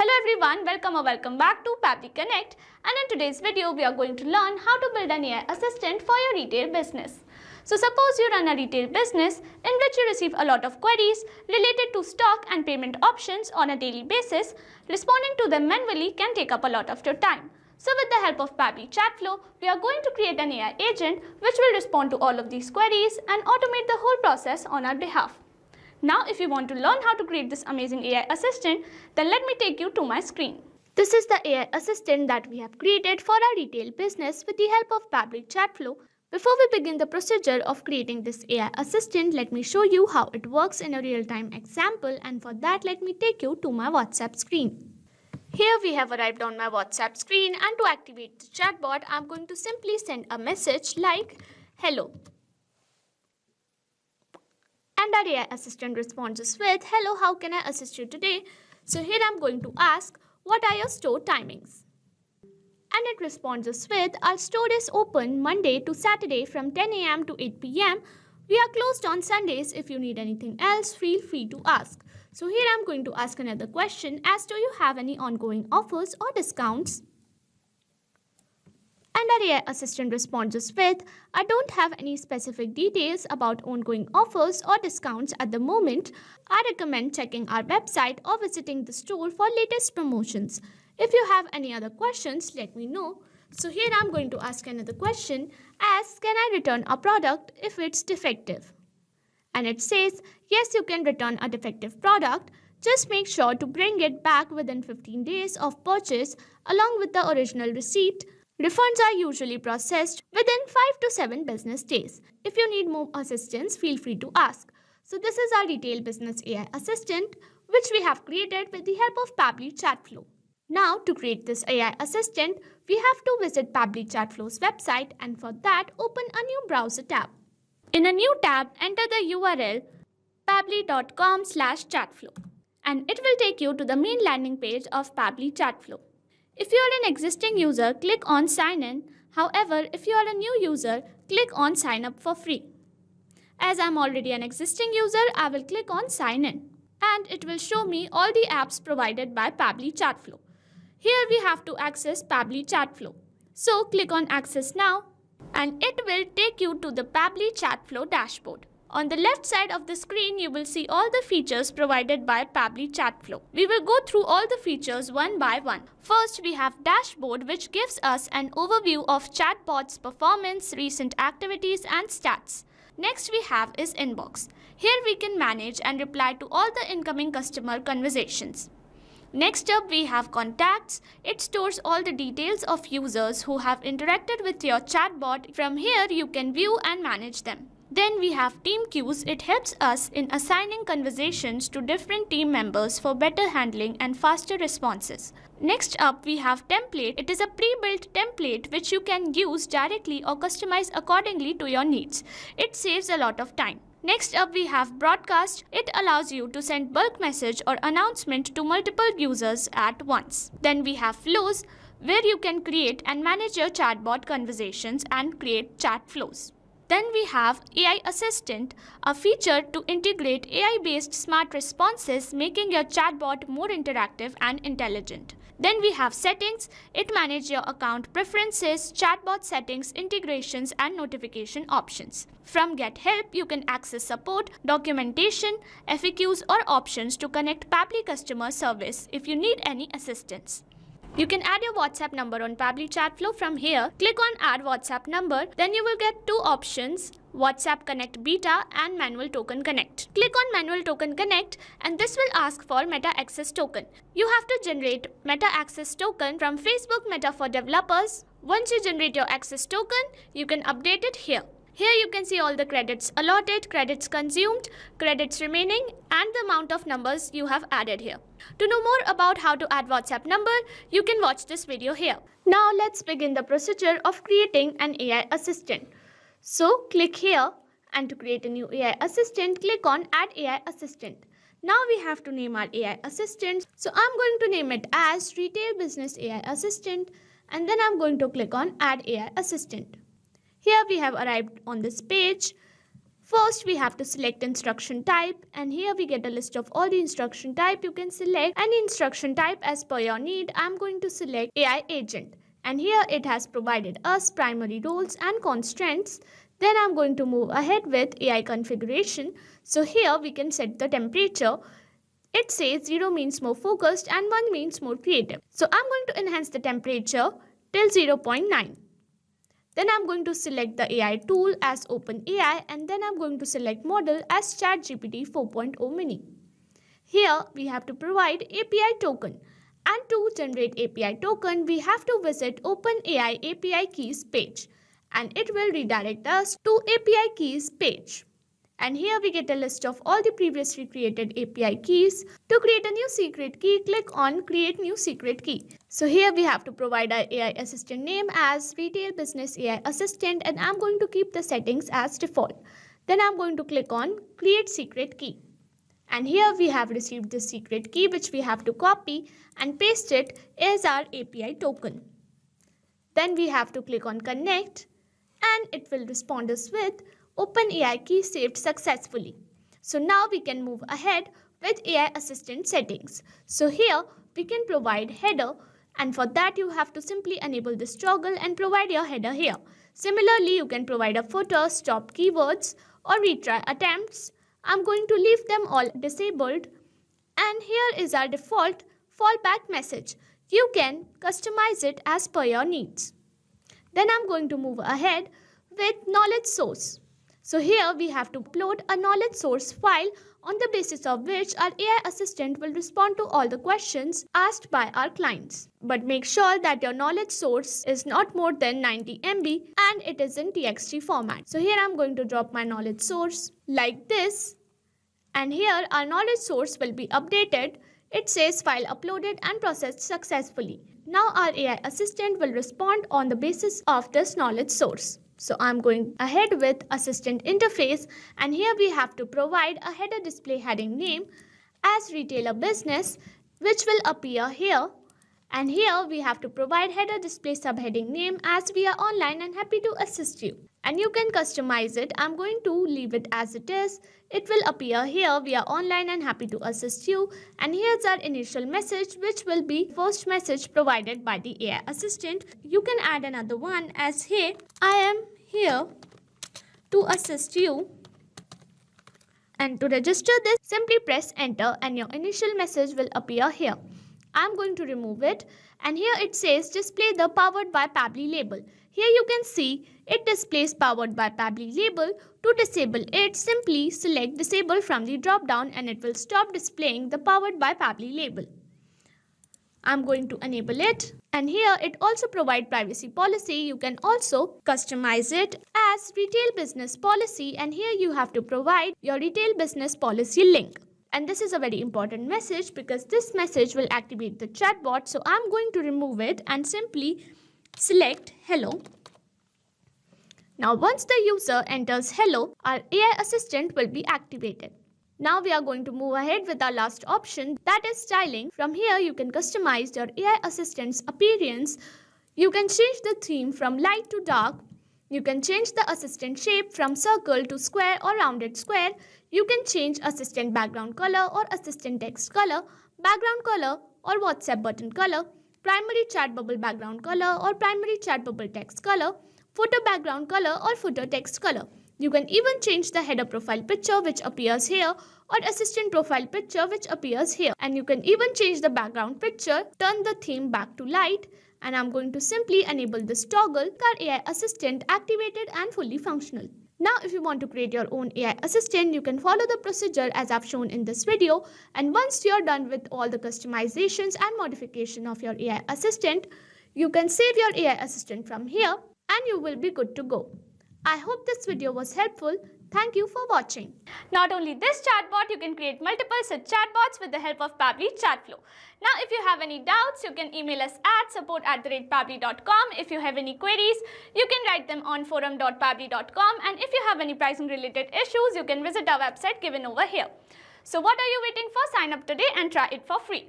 Hello everyone, welcome or welcome back to Pabbly Connect, and in today's video we are going to learn how to build an AI assistant for your retail business. So suppose you run a retail business in which you receive a lot of queries related to stock and payment options on a daily basis. Responding to them manually can take up a lot of your time. So with the help of Pabbly Chatflow, we are going to create an AI agent which will respond to all of these queries and automate the whole process on our behalf. Now if you want to learn how to create this amazing AI assistant, then let me take you to my screen. This is the AI assistant that we have created for our retail business with the help of Pabbly Chatflow. Before we begin the procedure of creating this AI assistant, let me show you how it works in a real-time example, and for that let me take you to my WhatsApp screen. Here we have arrived on my WhatsApp screen, and to activate the chatbot, I'm going to simply send a message like hello. And our AI assistant responds with, hello, how can I assist you today? So here I'm going to ask, what are your store timings? And it responds with, our store is open Monday to Saturday from 10 a.m. to 8 p.m. We are closed on Sundays. If you need anything else, feel free to ask. So here I'm going to ask another question as, do you have any ongoing offers or discounts? And our AI assistant responds with, I don't have any specific details about ongoing offers or discounts at the moment. I recommend checking our website or visiting the store for latest promotions. If you have any other questions, let me know. So here I'm going to ask another question as, can I return a product if it's defective? And it says, yes, you can return a defective product. Just make sure to bring it back within 15 days of purchase along with the original receipt. Refunds are usually processed within 5 to 7 business days. If you need more assistance, feel free to ask. So this is our retail business AI assistant which we have created with the help of Pabbly Chatflow. Now to create this AI assistant, we have to visit Pabbly Chatflow's website, and for that open a new browser tab. In a new tab, enter the URL pabbly.com/chatflow, and it will take you to the main landing page of Pabbly Chatflow. If you are an existing user, click on Sign In. However, if you are a new user, click on Sign Up for free. As I am already an existing user, I will click on Sign In, and it will show me all the apps provided by Pabbly Chatflow. Here we have to access Pabbly Chatflow. So click on Access Now, and it will take you to the Pabbly Chatflow dashboard. On the left side of the screen, you will see all the features provided by Pabbly Chatflow. We will go through all the features one by one. First, we have Dashboard, which gives us an overview of chatbot's performance, recent activities, and stats. Next we have is Inbox. Here we can manage and reply to all the incoming customer conversations. Next up we have Contacts. It stores all the details of users who have interacted with your chatbot. From here you can view and manage them. Then we have Team Queues. It helps us in assigning conversations to different team members for better handling and faster responses. Next up we have Template. It is a pre-built template which you can use directly or customize accordingly to your needs. It saves a lot of time. Next up we have Broadcast. It allows you to send bulk message or announcement to multiple users at once. Then we have Flows, where you can create and manage your chatbot conversations and create chat flows. Then we have AI Assistant, a feature to integrate AI-based smart responses, making your chatbot more interactive and intelligent. Then we have Settings. It manages your account preferences, chatbot settings, integrations, and notification options. From Get Help, you can access support, documentation, FAQs, or options to connect Pabbly customer service if you need any assistance. You can add your WhatsApp number on Pabbly Chatflow from here. Click on Add WhatsApp Number. Then you will get two options, WhatsApp Connect Beta and Manual Token Connect. Click on Manual Token Connect, and this will ask for Meta Access Token. You have to generate Meta Access Token from Facebook Meta for Developers. Once you generate your access token, you can update it here. Here you can see all the credits allotted, credits consumed, credits remaining, and the amount of numbers you have added here. To know more about how to add WhatsApp number, you can watch this video here. Now let's begin the procedure of creating an AI assistant. So click here, and to create a new AI assistant, click on Add AI Assistant. Now we have to name our AI assistant. So I'm going to name it as Retail Business AI Assistant, and then I'm going to click on Add AI Assistant. Here we have arrived on this page. First, we have to select instruction type, and here we get a list of all the instruction type. You can select any instruction type as per your need. I'm going to select AI agent, and here it has provided us primary roles and constraints. Then I'm going to move ahead with AI configuration. So here we can set the temperature. It says 0 means more focused and 1 means more creative. So I'm going to enhance the temperature till 0.9. Then I'm going to select the AI tool as OpenAI, and then I'm going to select model as ChatGPT 4.0 mini. Here we have to provide API token, and to generate API token we have to visit OpenAI API keys page, and it will redirect us to API keys page. And here we get a list of all the previously created API keys. To create a new secret key, click on Create New Secret Key. So here we have to provide our AI assistant name as Retail Business AI Assistant, and I'm going to keep the settings as default. Then I'm going to click on Create Secret Key. And here we have received this secret key, which we have to copy and paste it as our API token. Then we have to click on Connect, and it will respond us with OpenAI key saved successfully. So now we can move ahead with AI assistant settings. So here we can provide header, and for that you have to simply enable this toggle and provide your header here. Similarly, you can provide a footer, stop keywords or retry attempts. I'm going to leave them all disabled, and here is our default fallback message. You can customize it as per your needs. Then I'm going to move ahead with knowledge source. So here we have to upload a knowledge source file on the basis of which our AI assistant will respond to all the questions asked by our clients. But make sure that your knowledge source is not more than 90 MB and it is in TXT format. So here I'm going to drop my knowledge source like this, and here our knowledge source will be updated. It says file uploaded and processed successfully. Now our AI assistant will respond on the basis of this knowledge source. So I'm going ahead with assistant interface, and here we have to provide a header display heading name as retailer business, which will appear here. And here we have to provide header display subheading name as we are online and happy to assist you. And you can customize it. I'm going to leave it as it is. It will appear here, we are online and happy to assist you. And here's our initial message, which will be first message provided by the AI assistant. You can add another one as, hey, I am here to assist you. And to register this, simply press enter and your initial message will appear here. I'm going to remove it, and here it says display the powered by Pabbly label. Here you can see it displays powered by Pabbly label. To disable it, simply select disable from the drop down and it will stop displaying the powered by Pabbly label. I'm going to enable it, and here it also provides privacy policy. You can also customize it as retail business policy, and here you have to provide your retail business policy link. And this is a very important message because this message will activate the chatbot. So I'm going to remove it and simply select hello. Now once the user enters hello, our AI assistant will be activated. Now we are going to move ahead with our last option, that is styling. From here you can customize your AI assistant's appearance. You can change the theme from light to dark. You can change the assistant shape from circle to square or rounded square. You can change assistant background color or assistant text color, background color or WhatsApp button color, primary chat bubble background color or primary chat bubble text color, footer background color or footer text color. You can even change the header profile picture which appears here or assistant profile picture which appears here. And you can even change the background picture, turn the theme back to light. And I'm going to simply enable this toggle, our AI assistant activated and fully functional. Now if you want to create your own AI assistant, you can follow the procedure as I've shown in this video. And once you're done with all the customizations and modification of your AI assistant, you can save your AI assistant from here and you will be good to go. I hope this video was helpful. Thank you for watching. Not only this chatbot, you can create multiple such chatbots with the help of Pabbly Chatflow. Now, if you have any doubts, you can email us at support@pabbly.com. If you have any queries, you can write them on forum.pabbly.com. And if you have any pricing related issues, you can visit our website given over here. So what are you waiting for? Sign up today and try it for free.